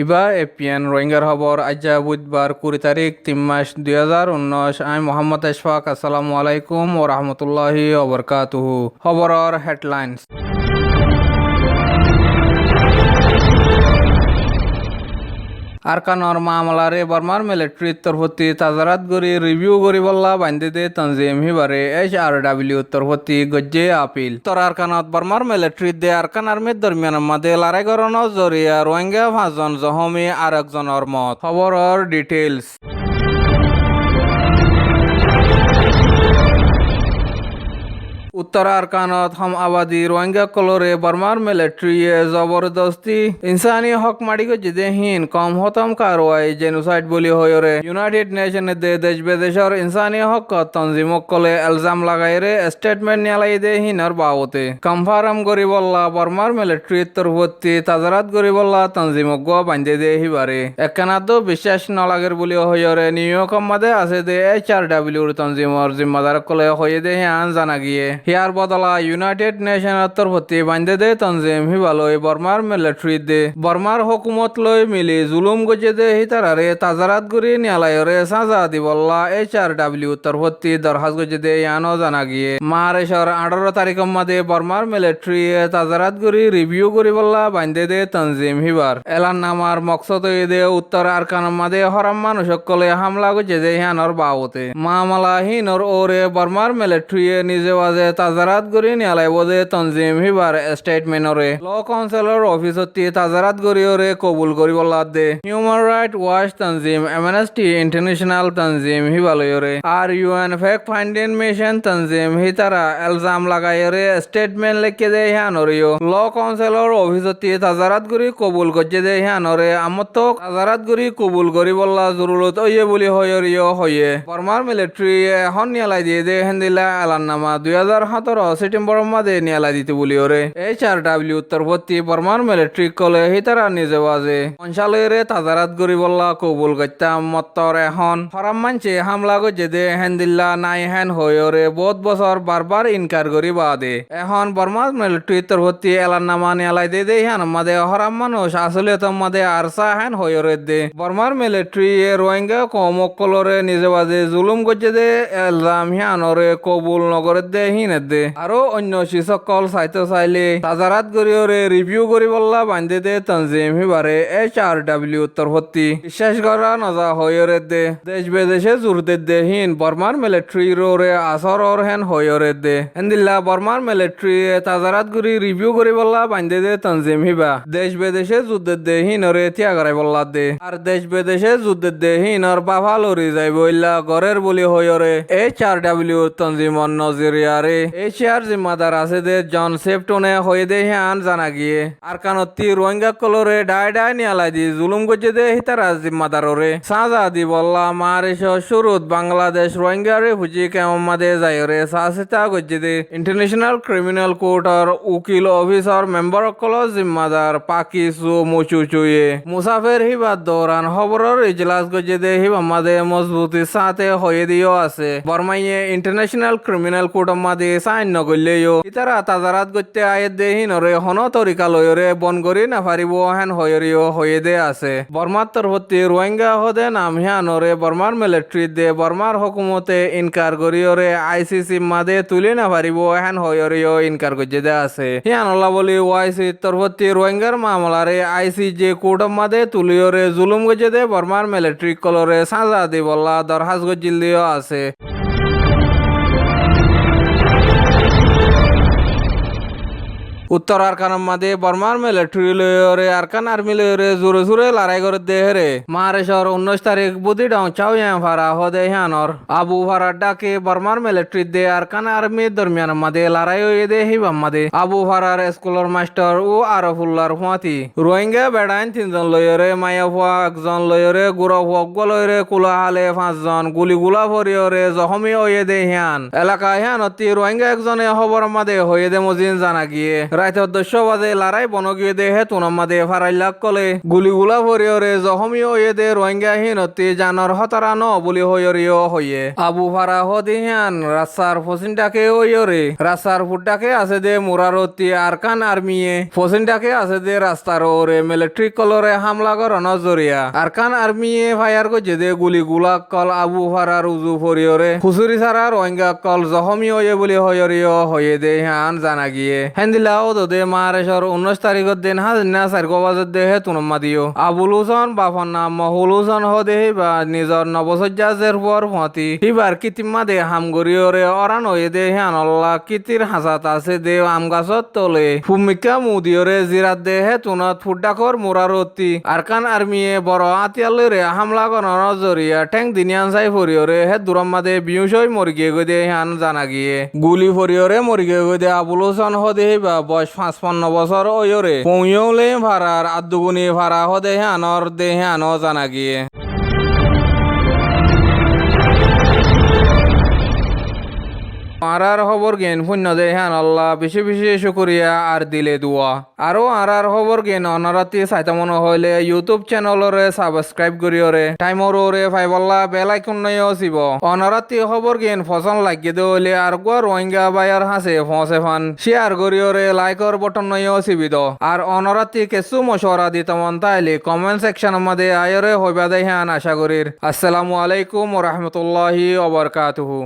ইবা APN রোহিঙ্গার খবর আজ্জা বুধবার 20 তারিখ 3 মাস 2019। আমি মোহাম্মদ আশফাক। আসসালামু আলাইকুম ও রহমতুল্লাহি ওবরকাতুহু। খবরের হেডলাইন্স। আরকানর মামলারে বর্মার মিলিটারি তরফতি তাজারাত গরি রিভিউ গরি বল্লা বান্ধে দে তনজিম হিবারে HRW তরফতি গজ্জে আপিল। তোর আরকানত বর্মার মিলিটারি দে আরকান আর্মির দরমিয়ান মাদে লড়াই করানোর জরিয়া রোহিঙ্গা 5 জন জখমি আর একজনের মত। খবরের ডিটেইলস। উত্তর আরকানত হম আবাদি রোহিঙ্গা কলরে বর্মার মিলিটারিয়ে জবরদস্তি ইনসানি হক মারি গজে হিন কম হতম কারওয়াই জেনোসাইড বলি হয়রে ইউনাইটেড নেশনে দে দেশ বিদেশের ইনসানি হক তনজিমক কলে এলজাম লাগাইরে স্টেটমেন্ট নিয়ালাই দে হিনার বাবতে কনফার্ম করি বললা বর্মার মিলিটারি তরফতি তাজারাত করি বললা তনজিমক গো বান্ধে দে হিবারে একখানাতো বিশ্বাস নলাগের বলি হয়রে নিউইয়র্ক মাদে আছে দে HRW তনজিমর জিম্মাদার কলে হয়ে দে হিয়ান জানা গিয়ে হিয়ার বদলা ইউনাইটেড নেশনের তরফতি বান্ধে দে তনজিম হিবালয় বর্মার মিলিটারি দে বর্মার হুকুমত লই মিলি জুলুম গজে দে হিতারারে তাজারাত গুরি নিয়ালায়রে সাজা দিবল্লা HRW তরফতি দরখাস্ত গজে দে ইয়ানো জানা গিয়ে মারেশর 18 তারিখ মাদে বর্মার মিলিটারি তাজারাত গুরি রিভিউ করি বল্লা বান্ধে দে তনজিম হিবার এলান নামার মকসদ দে উত্তর আরকান মাদে হরাম মানুষ সকলে হামলা গজে দে হিয়ানোর বাবতে মামলা হিনর ওরে বর্মার মিলিটারি নিজে ওয়াজে তাজারাত গরি নিয়ালাই বোধে তনজিম হিবার স্টেটমেন্টরে ল কাউন্সিলর অফিসতি তাজারাত গরিওরে কবুল করি বল্লা দে human right watch তনজিম Amnesty international তনজিম হিবালয়রে আর UN fact finding mission তনজিম হিতারা এলজাম লাগাইরে statement লিখে দে হিয়ানরিও ল কাউন্সিলর অফিসতি তাজারাত গরি কবুল গজে দে হিয়ানরে আমত তাজারাত গরি কবুল করি বল্লা জরুরত ওয়ে বলি হয়রিও হয়ে বর্মার মিলিটারি এখন নিয়ালাই দিয়ে দে হেন্দিলা এলাননামা 2017 সেপ্টেম্বর মাদে নিয়ালা দিতে বলি ওরে HRW তরফতি বর্মার মিলিটারি কলে হিতারা নিজে বাজে অঞ্চলেরে তাজারাত গরি বল্লা কবুল গত্তাম মত্তর এখন হরাম মানছে হামলা গজে দে হেন্দিল্লা নাই হেন হয়রে বহুত বছর বারবার ইনকার করি বাদে এখন বর্মার মিলিটারি তরফতি এলাননামা নিয়ালাই দে দে হ্যান মাদে হরাম মানুষ আসলে তো মাদে আরসা হেন হয়রে দে বর্মার মিলিটারি রোহিঙ্গা কমকলরে নিজে বাজে জুলুম গজে দে এলজাম হিয়ানরে কবুল নগরে দে হিনে দে আরো অন্য শিসকল চাইতে চাইলে তাজারাত গরিয়রে রিভিউ করি বল্লা বান্ধে দে তনজিম হিবারে HRW তরফতি বিশ্বাস করা নজা হয়রে দে দেশ বিদেশে জুরতে দে হিন বর্মার মিলিটারি রে আসর ওর হেন হয়রে দে হেন্দিল্লা বর্মার মিলিটারি তাজারাত গরি রিভিউ করি বল্লা বান্ধে দে তনজিম হিবা দেশ বিদেশে যুদ্ধে দে হিনরে ত্যাগারাই বল্লা দে আর দেশ বিদেশে যুদ্ধে দে হিনর বাফা লরি যাই বইলা গরের বলি হয়রে HRW তনজিমন নজরিয়ারে এশিয়ার জিম্মাদার আছে দে জন সেপ্টনে হয়ে দে হিয়ান জানা গিয়ে আর কানতি রোহিঙ্গা কলরে ডাই ডাই নিয়ালাই দি জুলুম গজে দে হিতারা জিম্মাদাররে সাজা দি বল্লা মারিস শুরুত বাংলাদেশ রোহিঙ্গা রেফুজি কেমমাদে যায়রে সাসিতা গজে দে ইন্টারন্যাশনাল ক্রিমিনাল কোর্টর উকিল অফিসার মেম্বার কল জিম্মাদার পাকিসু মুচুচুয়ে মুসাফের হিবাদ দৌরান খবরের ইজলাস গজে দে হিবামাদে মজবুতি সাথে হয়ে দিও আছে বর্মাইয়ে ইন্টারন্যাশনাল ক্রিমিনাল কোর্ট মাদে সাইন নগলেও ইতারা তাজারাত গতে আয়ে দে হিনরে হন তরিকা লয়রে বন করি না পারিব হেন হয়রিও হয়ে দে আছে বর্মার তরফতি রোহিঙ্গা হদে নাম হিয়ানরে বর্মার মিলিটারি দে বর্মার হুকুমতে ইনকার করিওরে ICC মাদে তুলি না পারিব হেন হয়রিও ইনকার গজে দে আছে হিয়ানলা বলি OIC তরফতি রোহিঙ্গার মামলারে ICJ কোর্ট মাদে তুলিওরে জুলুম গজে দে বর্মার মিলিটারি কলরে সাজা দি বল্লা দরখাস্ত গজিল দিও আছে উত্তর আরকান মাদে বর্মার মিলিটারি লয়রে আরকান আর্মি লয়রে জোরে জোরে লড়াই করে দেহরে মারেশর 19 তারিখ বুধি ডাউ চাও ফারা হদে হিয়ানর আবু ফারার ডাকে বর্মার মিলিটারি দে আরকান আর্মি দরমিয়ান মাদে লড়াই হয়ে দে হিবাম মাদে আবু ফারার স্কুলের মাস্টার ও আরফুল্লার হুয়াতি রোহিঙ্গা বেড়াইন 3 জন লয়রে মায়া হুয়া 1 জন লয়রে গুড়া হুয়া লয়রে কুলা হালে 5 জন গুলিগুলা ভরিয়রে জখমি হয়ে দে হিয়ান এলাকা হিয়ানতি রোহিঙ্গা একজনে খবর মাদে হয়ে দে মজিন জানা গিয়ে রাইত 10 বাজে লড়াই বনগিয়ে দেহে তুনাম্মাদে ফারাইলাক কলে গুলিগুলা ভরিয়রে জখমিও এদে রোহিঙ্গা হিনতি জানর হতারা ন বুলি হইয়রিও হইয়ে আবু ফারা হদিহান রাস্তার ফসিনটাকে ওইয়রে রাস্তার ফুটটাকে আছে দে মুরারতি আরকান আর্মিয়ে ফসিনটাকে আছে দে রাস্তার ওরে মিলিটারি কলরে হামলা করার নজরিয়া আরকান আর্মিয়ে ফায়ার করছে দে গুলিগুলা কল আবু ফারার উজু ফরিয়রে খুচুরি ছাড়া রোহিঙ্গা কল জখমি হয়ে বুলি হইয়রিও হইয়ে দে হান জানা গিয়ে হেন্দিলা ও দে মারেশর 19 তারিখত দিন হাজনা 4 বাজত দেহে তুনম্মা দিও আবুল হুসন বাফর নাম মহুল হুসন হদে বা নিজর নবসজ্জাজের পর ফতি হিবার কিতিম্মা দে হামগরিয়রে অরান হয়ে দে হান আল্লাহ কিতির হাসাত আছে দে আম গাছত তলে ভূমিকা মুদিয়রে জিরাত দেহে তুনত ফুডাকর মুরারতি আরকান আর্মিয়ে বড় আতিয়ালরে হামলা করার জরিয়া ঠেং দিনিয়ান চাই ফরিয়রে হে দুরম্মা দে বিউসই মরি গিয়ে গই দে হান জানা গিয়ে গুলি ফরিয়রে মরি গিয়ে গই দে আবুল হুসন হদে বা বয়স 55 বছর ওয়রে পৌঁয়লে ভাড়ার আদুগুনি ভাড়া হদে হানর দে হান জানা গিয়ে আরার খবর গেন শূন্য দে হ্যান আল্লাহ বেশি বেশি শুকরিয়া আর দিলে দুয়া আরো আরার খবর গেন অনরাতি চাইতে মনে হইলে ইউটিউব চ্যানেলরে সাবস্ক্রাইব করিওরে টাইমর ওরে ফাইবল্লা বেল আইকন নয় চিব অনরাতি খবর গেন পছন্দ লাগিয়ে দে হইলে আর গো রোহিঙ্গা বাইয়ার হাসে ফসে ফান শেয়ার করিওরে লাইকর বটন নয় চিবি দ আর অনরাতি কিছু মশওয়ারা দিতমন তাইলে কমেন্ট সেকশন মধ্যে আয়রে হইবা দে হ্যান আশা করির আসসালামু আলাইকুম ওয়া রাহমাতুল্লাহি ওয়া বারাকাতুহু